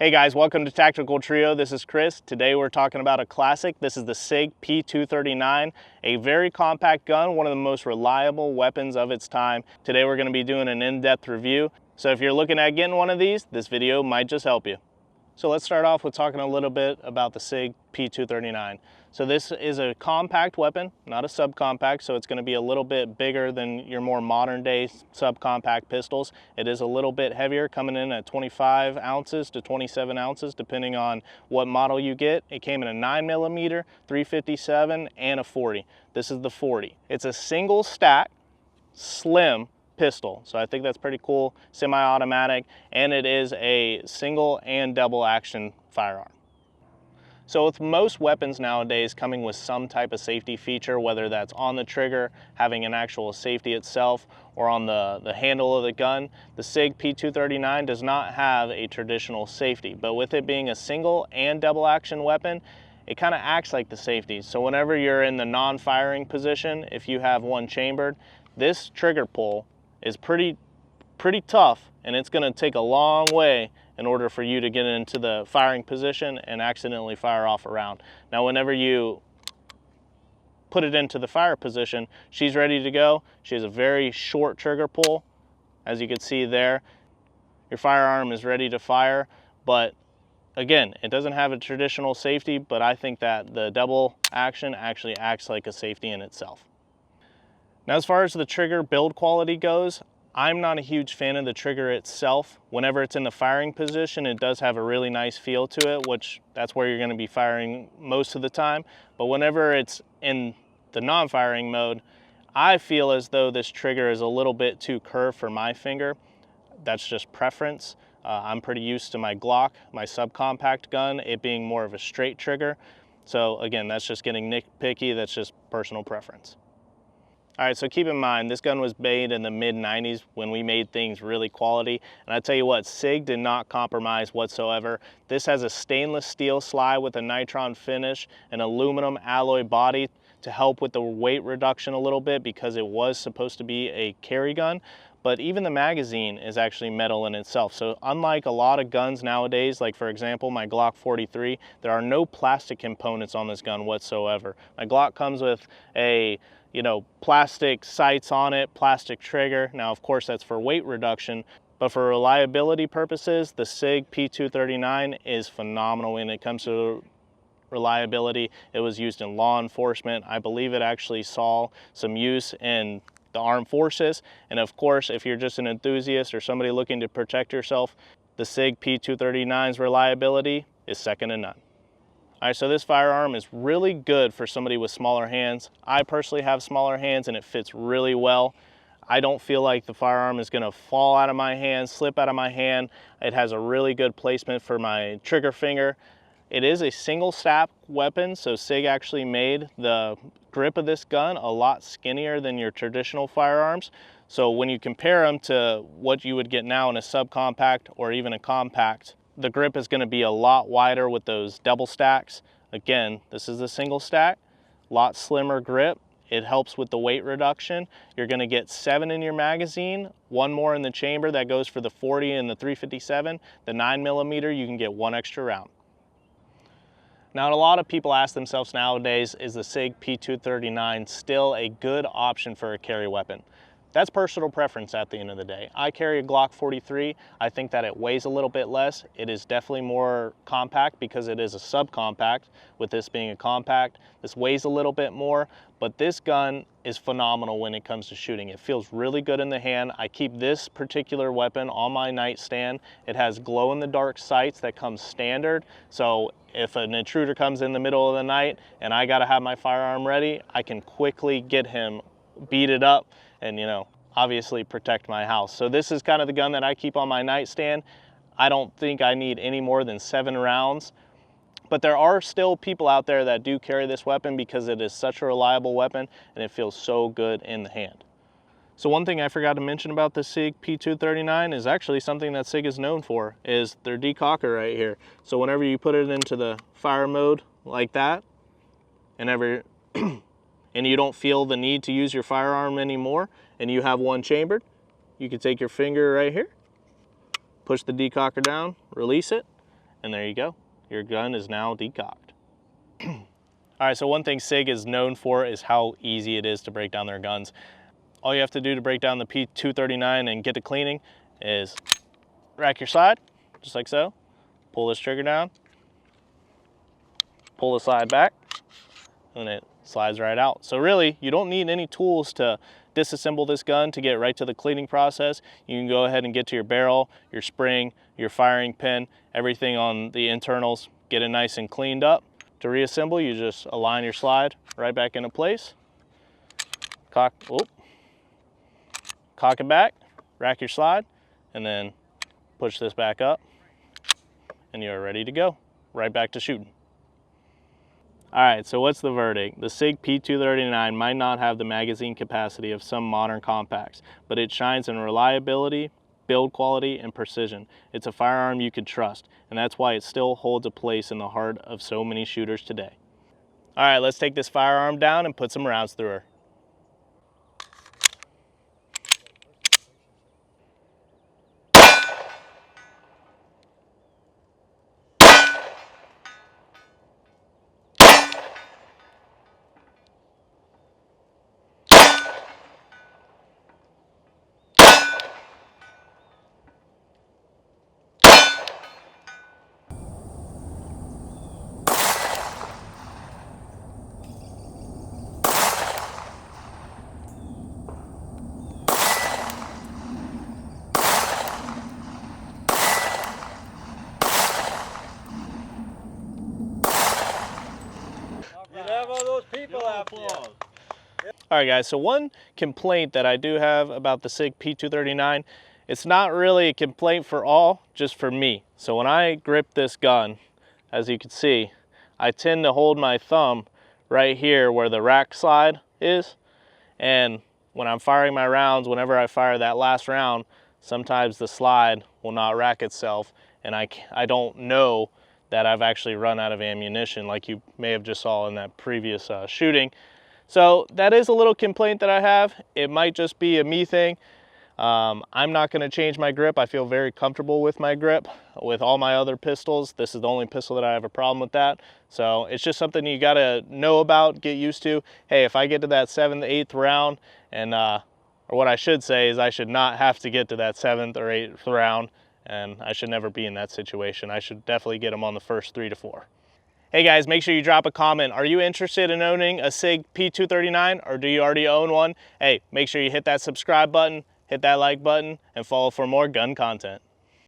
Hey guys, welcome to Tactical Trio. This is Chris. Today we're talking about a classic. This is the Sig P239, a very compact gun, one of the most reliable weapons of its time. Today we're going to be doing an in-depth review. So if you're looking at getting one of these, this video might just help you. So let's start off with talking a little bit about the Sig P239. So this is a compact weapon, not a subcompact, so it's going to be a little bit bigger than your more modern day subcompact pistols. It is a little bit heavier, coming in at 25 ounces to 27 ounces, depending on what model you get. It came in a 9mm, 357, and a 40. This is the 40. It's a single stack, slim pistol, so I think that's pretty cool. Semi-automatic, and it is a single and double action firearm. So with most weapons nowadays coming with some type of safety feature, whether that's on the trigger, having an actual safety itself, or on the handle of the gun, the Sig P239 does not have a traditional safety. But with it being a single and double action weapon, it kind of acts like the safety. So whenever you're in the non-firing position, if you have one chambered, this trigger pull is pretty tough, and it's going to take a long way in order for you to get into the firing position and accidentally fire off a round. Now whenever you put it into the fire position, she's ready to go. She has a very short trigger pull. As you can see there, your firearm is ready to fire, but again, it doesn't have a traditional safety, but I think that the double action actually acts like a safety in itself. Now as far as the trigger build quality goes, I'm not a huge fan of the trigger itself. Whenever it's in the firing position, it does have a really nice feel to it, which that's where you're going to be firing most of the time. But whenever it's in the non-firing mode, I feel as though this trigger is a little bit too curved for my finger. That's just preference. I'm pretty used to my Glock, my subcompact gun, it being more of a straight trigger. So again, that's just getting nitpicky, that's just personal preference. All right, so keep in mind, this gun was made in the mid-90s when we made things really quality. And I tell you what, Sig did not compromise whatsoever. This has a stainless steel slide with a nitron finish, an aluminum alloy body to help with the weight reduction a little bit because it was supposed to be a carry gun. But even the magazine is actually metal in itself. So unlike a lot of guns nowadays, like for example, my Glock 43, there are no plastic components on this gun whatsoever. My Glock comes with a plastic sights on it, plastic trigger. Now, of course, that's for weight reduction, but for reliability purposes, the Sig P239 is phenomenal when it comes to reliability. It was used in law enforcement. I believe it actually saw some use in the armed forces. And of course, if you're just an enthusiast or somebody looking to protect yourself, the Sig P239's reliability is second to none. All right, so this firearm is really good for somebody with smaller hands. I personally have smaller hands and it fits really well. I don't feel like the firearm is gonna fall out of my hand, slip out of my hand. It has a really good placement for my trigger finger. It is a single stack weapon, so Sig actually made the grip of this gun a lot skinnier than your traditional firearms. So when you compare them to what you would get now in a subcompact or even a compact, the grip is going to be a lot wider with those double stacks. Again, this is a single stack, a lot slimmer grip. It helps with the weight reduction. You're going to get 7 in your magazine, 1 more in the chamber that goes for the 40 and the 357. The 9mm, you can get 1 extra round. Now, a lot of people ask themselves nowadays, is the Sig P239 still a good option for a carry weapon? That's personal preference at the end of the day. I carry a Glock 43. I think that it weighs a little bit less. It is definitely more compact because it is a subcompact, with this being a compact. This weighs a little bit more, but this gun is phenomenal when it comes to shooting. It feels really good in the hand. I keep this particular weapon on my nightstand. It has glow-in-the-dark sights that come standard, so if an intruder comes in the middle of the night and I gotta have my firearm ready, I can quickly get him, beat it up, and obviously protect my house. So this is kind of the gun that I keep on my nightstand. I don't think I need any more than 7 rounds, but there are still people out there that do carry this weapon because it is such a reliable weapon and it feels so good in the hand. So one thing I forgot to mention about the Sig P239 is actually something that Sig is known for, is their decocker right here. So whenever you put it into the fire mode like that, and you don't feel the need to use your firearm anymore, and you have one chambered, you can take your finger right here, push the decocker down, release it, and there you go. Your gun is now decocked. All right, so one thing Sig is known for is how easy it is to break down their guns. All you have to do to break down the P239 and get to cleaning is rack your slide, just like so. Pull this trigger down, pull the slide back, and it slides right out. So really, you don't need any tools to disassemble this gun to get right to the cleaning process. You can go ahead and get to your barrel, your spring, your firing pin, everything on the internals, get it nice and cleaned up. To reassemble, you just align your slide right back into place. Cock it back, rack your slide, and then push this back up, and you're ready to go. Right back to shooting. All right, so what's the verdict? The Sig P239 might not have the magazine capacity of some modern compacts, but it shines in reliability, build quality, and precision. It's a firearm you can trust, and that's why it still holds a place in the heart of so many shooters today. All right, let's take this firearm down and put some rounds through her. All right guys, so one complaint that I do have about the Sig P239, it's not really a complaint for all, just for me. So when I grip this gun, as you can see, I tend to hold my thumb right here where the rack slide is. And when I'm firing my rounds, whenever I fire that last round, sometimes the slide will not rack itself, and I don't know that I've actually run out of ammunition like you may have just saw in that previous shooting. So that is a little complaint that I have. It might just be a me thing. I'm not going to change my grip. I feel very comfortable with my grip. With all my other pistols, this is the only pistol that I have a problem with that. So it's just something you got to know about, get used to. Hey, if I get to that 7th, 8th round, and or what I should say is I should not have to get to that 7th or 8th round, and I should never be in that situation. I should definitely get them on the first 3 to 4. Hey guys, make sure you drop a comment. Are you interested in owning a Sig P239, or do you already own one? Hey, make sure you hit that subscribe button, hit that like button, and follow for more gun content.